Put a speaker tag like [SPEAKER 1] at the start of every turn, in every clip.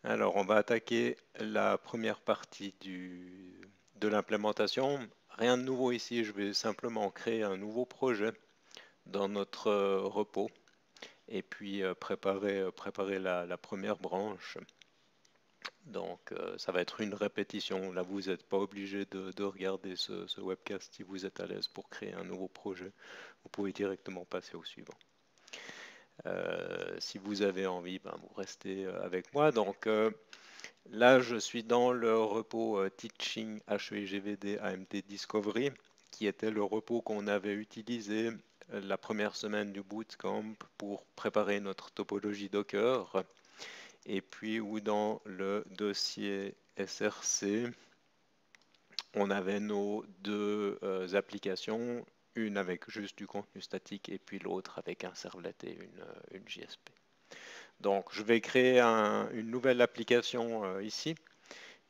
[SPEAKER 1] Alors, on va attaquer la première partie de l'implémentation. Rien de nouveau ici, je vais simplement créer un nouveau projet dans notre repos et puis préparer la première branche. Donc, ça va être une répétition. Là, vous n'êtes pas obligé de regarder ce webcast si vous êtes à l'aise pour créer un nouveau projet. Vous pouvez directement passer au suivant. Si vous avez envie, ben, vous restez avec moi. Donc, là, je suis dans le repos Teaching HEGVD AMD Discovery, qui était le repos qu'on avait utilisé la première semaine du bootcamp pour préparer notre topologie Docker. Et puis, où dans le dossier SRC, on avait nos deux applications, une avec juste du contenu statique et puis l'autre avec un servlet et une JSP. Donc, je vais créer une nouvelle application ici.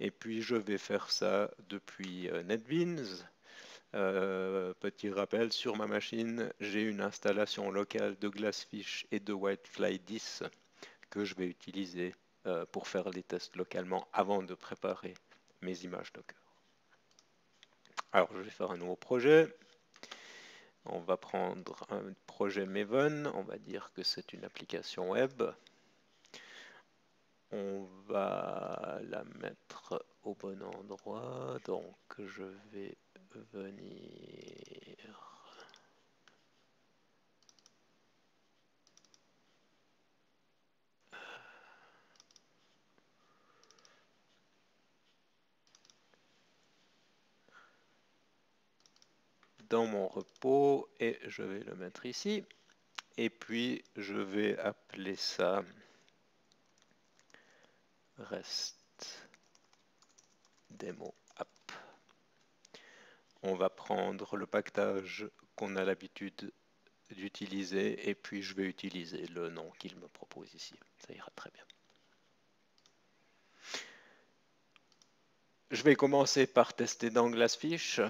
[SPEAKER 1] Et puis, je vais faire ça depuis NetBeans. Petit rappel, sur ma machine, j'ai une installation locale de Glassfish et de Whitefly 10 que je vais utiliser pour faire les tests localement avant de préparer mes images Docker. Alors, je vais faire un nouveau projet. On va prendre un projet Maven. On va dire que c'est une application web. On va la mettre au bon endroit. Donc, je vais venir dans mon repos et je vais le mettre ici. Et puis, je vais appeler ça REST Demo App. On va prendre le package qu'on a l'habitude d'utiliser et puis je vais utiliser le nom qu'il me propose ici. Ça ira très bien. Je vais commencer par tester dans Glassfish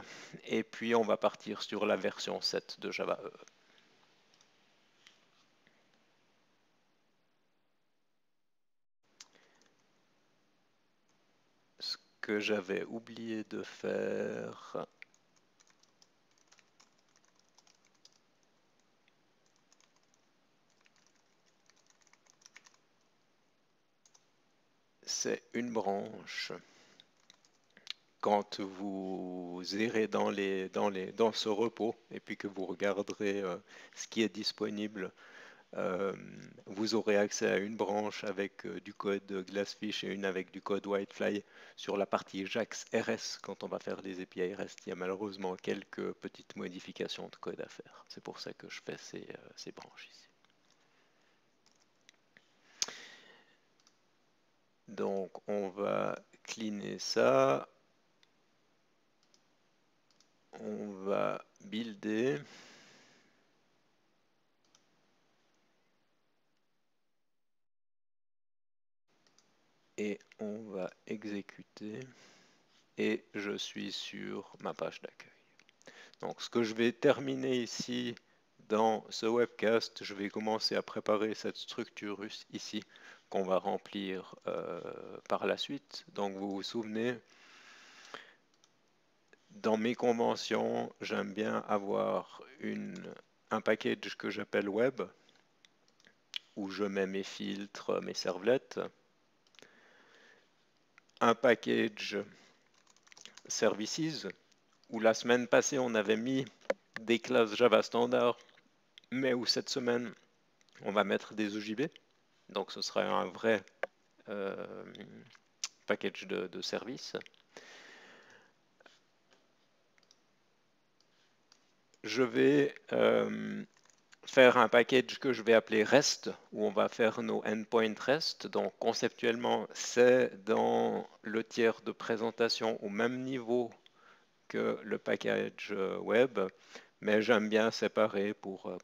[SPEAKER 1] et puis on va partir sur la version 7 de Java EE. Ce que j'avais oublié de faire, c'est une branche. Quand vous irez dans ce repos et puis que vous regarderez ce qui est disponible, vous aurez accès à une branche avec du code Glassfish et une avec du code Whitefly. Sur la partie JAX RS, quand on va faire les API REST, il y a malheureusement quelques petites modifications de code à faire. C'est pour ça que je fais ces branches ici. Donc on va cleaner ça. On va builder. Et on va exécuter. Et je suis sur ma page d'accueil. Donc ce que je vais terminer ici dans ce webcast, je vais commencer à préparer cette structure ici qu'on va remplir par la suite. Donc vous vous souvenez, dans mes conventions, j'aime bien avoir un package que j'appelle web, où je mets mes filtres, mes servlets, un package services, où la semaine passée on avait mis des classes Java standard, mais où cette semaine on va mettre des OJB. Donc ce sera un vrai package de services. Je vais faire un package que je vais appeler REST, où on va faire nos endpoints REST. Donc conceptuellement, c'est dans le tiers de présentation au même niveau que le package web, mais j'aime bien séparer pour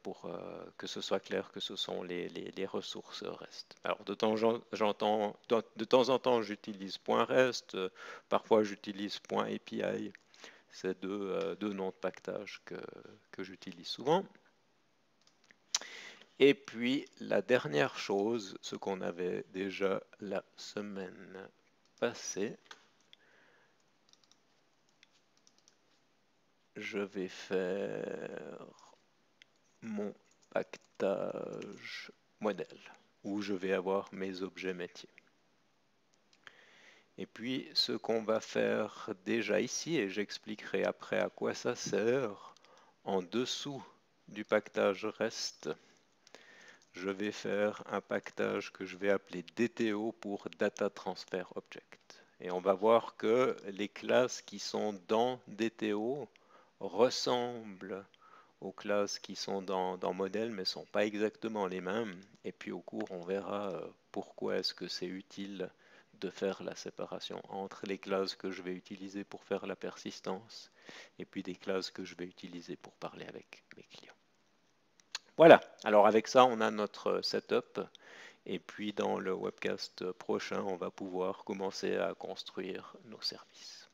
[SPEAKER 1] que ce soit clair que ce sont les ressources REST. Alors de temps en temps, j'utilise .rest, parfois j'utilise .api. C'est deux noms de paquetage que j'utilise souvent. Et puis la dernière chose, ce qu'on avait déjà la semaine passée, je vais faire mon pactage modèle, où je vais avoir mes objets métiers. Et puis ce qu'on va faire déjà ici, et j'expliquerai après à quoi ça sert, en dessous du pactage reste, je vais faire un pactage que je vais appeler DTO pour Data Transfer Object. Et on va voir que les classes qui sont dans DTO ressemblent aux classes qui sont dans modèle, mais ne sont pas exactement les mêmes. Et puis au cours, on verra pourquoi est-ce que c'est utile de faire la séparation entre les classes que je vais utiliser pour faire la persistance et puis des classes que je vais utiliser pour parler avec mes clients. Voilà, alors avec ça, on a notre setup. Et puis dans le webcast prochain, on va pouvoir commencer à construire nos services.